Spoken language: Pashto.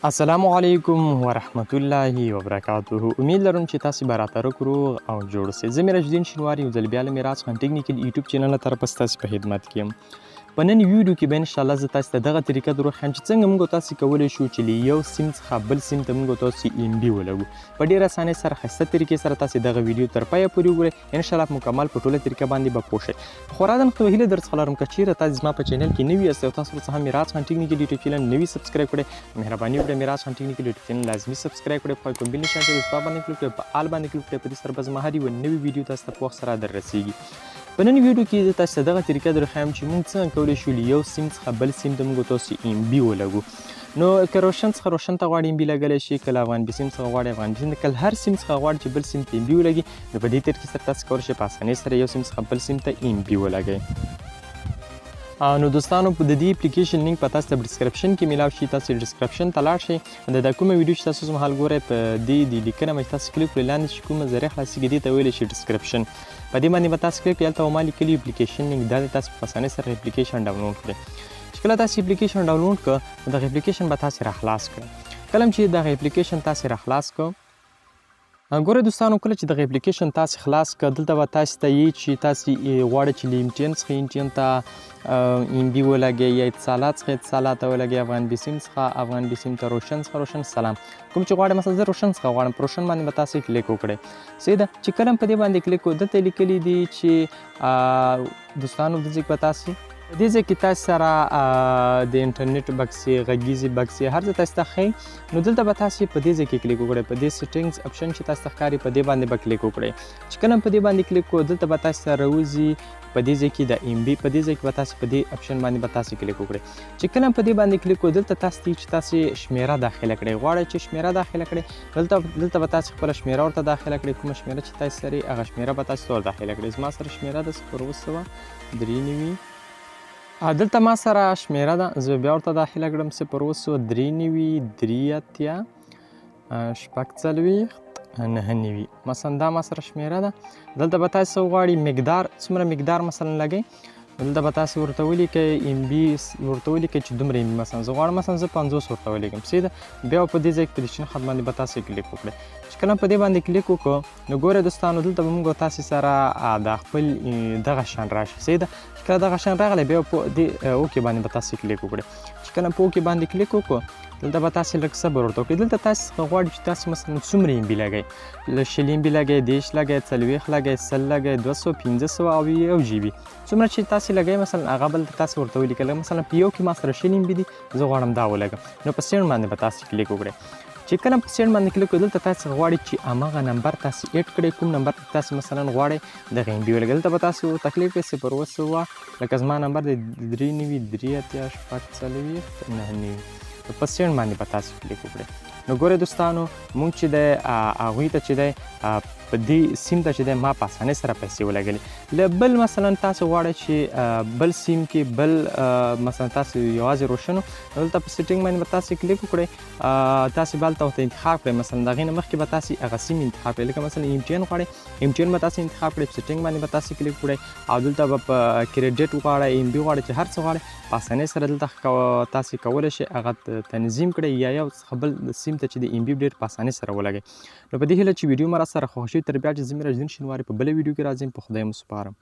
السلام علیکم ورحمت الله وبرکاته. امید لرم چې تاسو به راته روغ او جوړ اوسئ. زه میراج الدین شینواری یو ځل بیا له میراج خان ټیکنیکل یوټیوب چینل له طرفه ستاسو په خدمت کې یم. په نن ویډیو کې به انشاءالله زه تاسو ته دغه طریقه در وښیم چې څنګه موږ تاسو کولی شو چې له یو سیم څخه بل سیم ته موږ تاسو ایم بي ولګو. په ډېره اسانۍ سره ښایسته طریقې سره تاسو دغه ویډیو تر پایه پورې وګورئ. انشاءالله مکمل په ټوله طریقه باندې به پوه شئ. خورا د نقطه هیله در څخه لرم که چیرې تاسو زما په چینل کې نوي یاست او تاسو ورڅخه میراج خان ټیکنیکل یوټیوب چینل نوي سبسکرایب کړئ، مهرباني وکړئ میراج خان ټیکنیکل یوټیوب چینل لازمي سبسکرایب کړئ. په کوم بل نشان کې په باندې کلیک کړئ، په آل باندې کلیک کړئ. په دې سره به زما هر یو نوي ویډیو تاسو ته په وخت سره در رسیږي. په نن ویډیو کې زه تاسو ته دغه طریقه در ښیم چې موږ څنګه کولی شو له یو سیم څخه بل سیم ته موږ تاسو ایم بي ولګو. نو که روشن څخه روشن ته غواړئ ایم بي لګولی شي، که له افغان بي سیم څخه غواړئ افغان بي سیم ته، که هر سیم څخه غواړئ چې بل سیم ته ایم بي ولګي، نو په دې طریقې سره تاسو کولی شئ په اسانۍ سره یو سیم څخه بل سیم ته ایم بي ولګئ. نو دوستانو د دې اپلیکیشن لینک په تاسو ته ډسکرپشن کې میلاو شي. تاسو ډسکرپشن ته لاړ شئ. د کومه ویډیو چې تاسو مهال ګورئ په دې د لیکنه باندې تاسو کلیک کړئ، لاندې چې کومه ذریعه خلاصیږي دې ته ویلی شي ډسکرپشن. په دې باندې به تاسو کلیک کړئ، هلته به ما لیکلي اپلیکیشن لینک دا دی. تاسو په اسانۍ سره اپلیکیشن ډاونلوډ کړئ. چې کله تاسو اپلیکیشن ډاونلوډ کړه، نو دغه اپلیکیشن به تاسو راخلاص کړئ. کله چې دغه اپلیکیشن تاسو راخلاص کړه، ګوره دوستانو کله چې دغه اپلیکیشن تاسو خلاص کړه، دلته به تاسو ته یي چې تاسو غواړئ چې له ایم ټي این څخه ایم ټي این ته ایم بي ولګئ، یا اتصالات څخه اتصالات ته ولګئ، افغان بي سیم څخه افغان بي سیم ته، روشن څخه روشن سلام کوم چې غواړئ. مثلا زه روشن څخه غواړم، په روشن باندې به تاسو کلیک وکړئ. صحیح ده. چې کله په دې باندې کلیک وکړو، دلته لیکلي دي چې دوستانو دلته به تاسو په دې ځای کې تاسو سره د انټرنیټ بکسې، غږیزې بکسې، هر څه تاسو ته ښیي. نو دلته به تاسو په دې ځای کې کلیک وکړئ. په دې سیټینګز اپشن چې تاسو ته ښکاري، په دې باندې به کلیک وکړئ. چې کله په دې باندې کلیک وکړو، دلته به تاسو ته راوځي په دې ځای کې د ایم بي. په دې ځای کې به تاسو په دې اپشن باندې به تاسو کلیک وکړئ. چې کله په دې باندې کلیک وکړو، دلته تاسو ته چې تاسو شمیره داخله کړئ. غواړئ چې شمیره داخله کړئ، دلته به تاسو خپله شمیره ورته داخله کړئ. کومه شمیره چې تاسو سره یې هغه شمیره به تاسو ور داخله کړئ. زما سره شمیره ده 0.93. دلته ما سره شمیره ده، زه بیا ورته داخله کړم 0.93 3 مثلا دا ما سره شمیره ده. دلته به تاسو غواړئ مقدار، څومره مقدار مثلا لګئ، دلته به تاسو ورته ولیکئ ایم بي، ورته ولیکئ چې دومره ایم بي. مثلا زه غواړم مثلا زه 50 ورته ولیکم. صحیح ده. بیا په دې ځای کې په دې شین خط باندې به تاسو کلیک وکړئ. چې کله په دې باندې کلیک وکړو، نو ګوره دوستانو دلته به موږ تاسو سره د خپل دغه شان راشي. صحیح ده. چې کله دغه شان راغلی، بیا په دې اوکې باندې به تاسو کلیک وکړئ. چې کله په اوکې باندې کلیک وکړو، دلته به تاسو لږ صبر ورته وکړئ. دلته تاسو څخه غواړي چې تاسو مثلا څومره ایم بي لګئ، شل ایم بي لګئ، 10 لګئ، 40 لګئ، 100 لګئ، 200، 500 او 1 جی بي. څومره چې تاسو لګئ مثلا هغه بل تاسو ورته ولیکئ. مثلا په یو کې ما سره 6 ایم بي دي، زه غواړم دا ولګم. نو په سینډ باندې به تاسو کلیک وکړئ. چې کله په سینډ باندې کلیک وکړئ، دلته تاسو غواړئ چې هماغه نمبر تاسو ایډ کړئ، کوم نمبر تاسو مثلا غواړئ دغه ایم بي ولګئ. دلته به تاسو تکلیف کړئ 0.9 لکه زما نمبر دی 93 په سینډ باندې به تاسو کلیک وکړئ. نو ګورئ دوستانو، موږ چې دی هغوی ته چې دی په دې سیم ته چې دی ما په اسانۍ سره پیسې ولګلې. له بل مثلا تاسو غواړئ چې بل سیم کې بل مثلا تاسو یوازې روشن، دلته په سیټینګ باندې به تاسو کلیک وکړئ. تاسو به هلته ورته انتخاب کړئ. مثلا د هغې نه مخکې به تاسو هغه سیم انتخاب کړئ. لکه مثلا ایم ټي این غواړئ، ایم ټي این به تاسو انتخاب کړئ. په سیټینګ باندې به تاسو کلیک وکړئ، او دلته به په کریډیټ غواړئ، ایم بي غواړئ، چې هر څه غواړئ په اسانۍ سره دلته تاسو کولی شئ هغه تنظیم کړئ، یا یو څخه بل سیم ته چې د ایم بي ډېر په اسانۍ سره ولګئ. نو په دې هیله چې ویډیو مو راسره خوښ شوي، تر بیا چې زه میراج الدین شینواری په بله ویډیو کې راځم. په خدای مو سپارم.